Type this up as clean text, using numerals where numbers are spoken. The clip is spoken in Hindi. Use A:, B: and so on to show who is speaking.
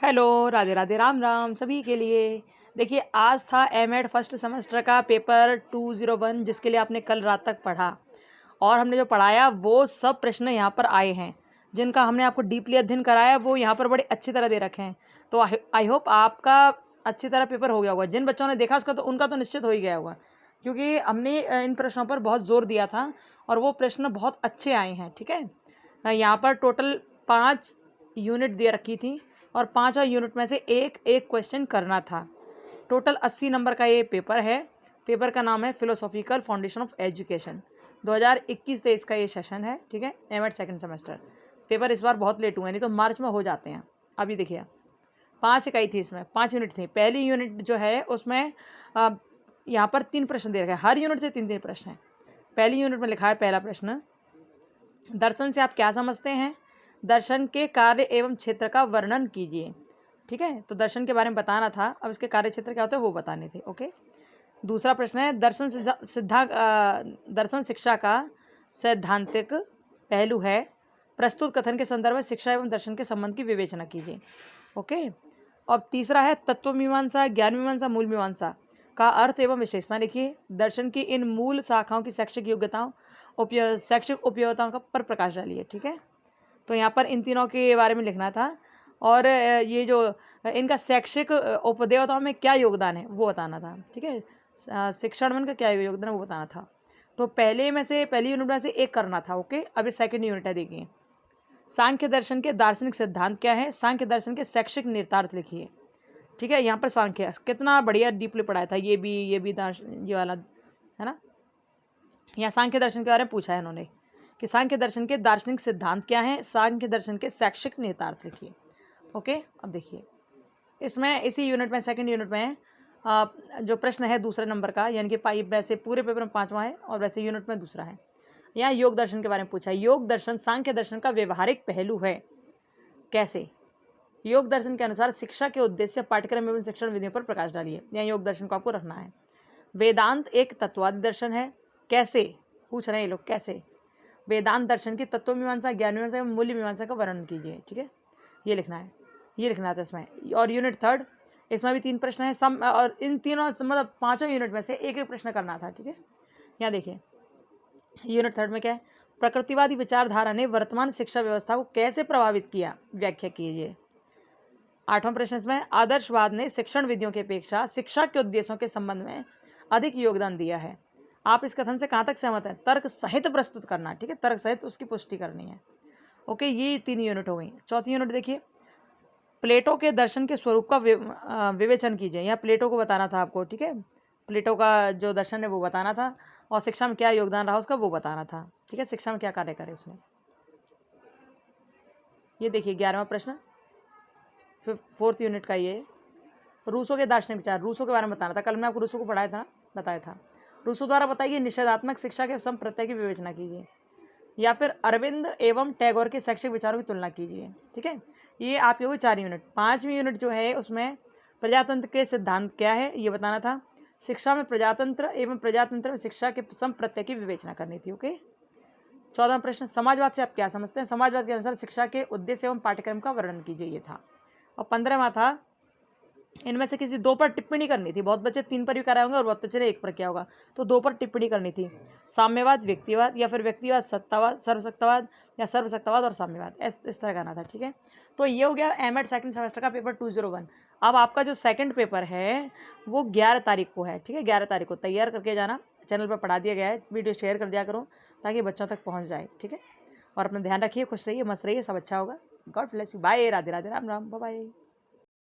A: हेलो, राधे राधे, राम राम सभी के लिए। देखिए, आज था एमएड फर्स्ट सेमेस्टर का पेपर 201 जिसके लिए आपने कल रात तक पढ़ा और हमने जो पढ़ाया वो सब प्रश्न यहाँ पर आए हैं। जिनका हमने आपको डीपली अध्ययन कराया वो यहाँ पर बड़े अच्छी तरह दे रखे हैं। तो आई होप आपका अच्छी तरह पेपर हो गया होगा। जिन बच्चों ने देखा उसका तो उनका तो निश्चित हो ही गया होगा, क्योंकि हमने इन प्रश्नों पर बहुत जोर दिया था और वो प्रश्न बहुत अच्छे आए हैं। ठीक है, यहाँ पर टोटल 5 यूनिट दे रखी थी और 5 यूनिट में से एक एक क्वेश्चन करना था। टोटल 80 नंबर का ये पेपर है। पेपर का नाम है फिलोसॉफिकल फाउंडेशन ऑफ एजुकेशन। 2021-23 का ये सेशन है। ठीक है, एमएड सेकंड सेमेस्टर। पेपर इस बार बहुत लेट हुए, नहीं तो मार्च में हो जाते हैं। अभी देखिए 5 इकाई थी, इसमें 5 यूनिट थी। पहली यूनिट जो है उसमें यहाँ पर 3 प्रश्न दे रखे हैं। हर यूनिट से 3-3 प्रश्न हैं। पहली यूनिट में लिखा है पहला प्रश्न, दर्शन से आप क्या समझते हैं? दर्शन के कार्य एवं क्षेत्र का वर्णन कीजिए। ठीक है, तो दर्शन के बारे में बताना था, अब इसके कार्य क्षेत्र क्या होते हैं वो बताने थे। ओके, दूसरा प्रश्न है, दर्शन शिक्षा का सैद्धांतिक पहलू है। प्रस्तुत कथन के संदर्भ में शिक्षा एवं दर्शन के संबंध की विवेचना कीजिए। ओके, अब तीसरा है, तत्व मीमांसा, ज्ञान मीमांसा, मूल मीमांसा का अर्थ एवं विशेषता लिखिए। दर्शन की इन मूल शाखाओं की शैक्षिक योग्यताओं शैक्षिक उपयोगिताओं का पर प्रकाश डालिए। ठीक है, तो यहाँ पर इन तीनों के बारे में लिखना था और ये जो इनका शैक्षिक उपदेवताओं में क्या योगदान है वो बताना था। ठीक है, शिक्षण में का क्या योगदान है वो बताना था। तो पहली यूनिट में से एक करना था। ओके, अभी सेकंड यूनिट है, देखिए सांख्य दर्शन के दार्शनिक सिद्धांत क्या है, सांख्य दर्शन के शैक्षिक निहितार्थ लिखिए। ठीक है, यहाँ पर सांख्य कितना बढ़िया डीपली पढ़ाया था, ये भी ये वाला है ना। यहाँ सांख्य दर्शन के बारे में पूछा है इन्होंने कि सांख्य दर्शन के दार्शनिक सिद्धांत क्या हैं, सांख्य दर्शन के शैक्षिक निहितार्थ लिखिए। ओके, अब देखिए इसमें इसी यूनिट में सेकंड यूनिट में जो प्रश्न है दूसरे नंबर का, यानी कि वैसे पूरे पेपर में 5वां है और वैसे यूनिट में दूसरा है। यहाँ योग दर्शन के बारे में पूछा है। योग दर्शन सांख्य दर्शन का व्यवहारिक पहलू है। कैसे? योग दर्शन के अनुसार शिक्षा के उद्देश्य, पाठ्यक्रम एवं शिक्षण विधियों पर प्रकाश डालिए। यहाँ योग दर्शन को आपको रखना है। वेदांत एक तत्ववादी दर्शन है। कैसे पूछ रहे हैं ये लोग, कैसे? वेदांत दर्शन की तत्व मीमांसा, ज्ञान मीमांसा एवं मूल्य मीमांसा का वर्णन कीजिए। ठीक है, ये लिखना है, ये लिखना था इसमें। और यूनिट थर्ड, इसमें भी 3 प्रश्न है सम, और इन तीनों मतलब 5 यूनिट में से एक एक प्रश्न करना था। ठीक है, यहाँ देखिए यूनिट थर्ड में क्या है, प्रकृतिवादी विचारधारा ने वर्तमान शिक्षा व्यवस्था को कैसे प्रभावित किया, व्याख्या कीजिए। 8वां प्रश्न इसमें, आदर्शवाद ने शिक्षण विधियों की अपेक्षा शिक्षा के उद्देश्यों के संबंध में अधिक योगदान दिया है। आप इस कथन से कहाँ तक सहमत हैं? तर्क सहित प्रस्तुत करना। ठीक है, तर्क सहित उसकी पुष्टि करनी है। ओके, ये 3 यूनिट हो गई। चौथी यूनिट देखिए, प्लेटो के दर्शन के स्वरूप का विवेचन कीजिए। यहाँ प्लेटो को बताना था आपको। ठीक है, प्लेटो का जो दर्शन है वो बताना था और शिक्षा में क्या योगदान रहा उसका वो बताना था। ठीक है, शिक्षा में क्या कार्य करे उसमें। ये देखिए 11वां प्रश्न, 4th यूनिट का, ये रूसो के दार्शनिक विचार, रूसो के बारे में बताना था। कल मैं आपको रूसो को बताया था। रूसो द्वारा बताइए निषेधात्मक शिक्षा के संप्रत्यय की विवेचना कीजिए, या फिर अरविंद एवं टैगोर के शैक्षिक विचारों की तुलना कीजिए। ठीक है, ये आपके हुए 4 यूनिट। 5वीं यूनिट जो है उसमें प्रजातंत्र के सिद्धांत क्या है ये बताना था। शिक्षा में प्रजातंत्र एवं प्रजातंत्र में शिक्षा के संप्रत्यय की विवेचना करनी थी। ओके, 14वां प्रश्न, समाजवाद से आप क्या समझते हैं? समाजवाद के अनुसार शिक्षा के उद्देश्य एवं पाठ्यक्रम का वर्णन कीजिए, ये था। और 15वां था, इनमें से किसी 2 पर टिप्पणी करनी थी। बहुत बच्चे 3 पर भी कराए होंगे और बहुत बच्चे ने 1 पर किया होगा, तो 2 पर टिप्पणी करनी थी। साम्यवाद, व्यक्तिवाद, या फिर व्यक्तिवाद, सत्तावाद, सर्वसत्तावाद, या सर्वसत्तावाद और साम्यवाद, इस तरह करना था। ठीक है, तो ये हो गया एमएड सेकंड सेमेस्टर का पेपर 201। अब आपका जो सेकंड पेपर है वो 11 तारीख को है। ठीक है, 11 तारीख को तैयार करके जाना। चैनल पर पढ़ा दिया गया है, वीडियो शेयर कर दिया करो ताकि बच्चों तक पहुँच जाए। ठीक है, और अपना ध्यान रखिए, खुश रहिए, मस्त रहिए, सब अच्छा होगा। God bless you, bye, Radhe Radhe, Ram Ram, bye bye.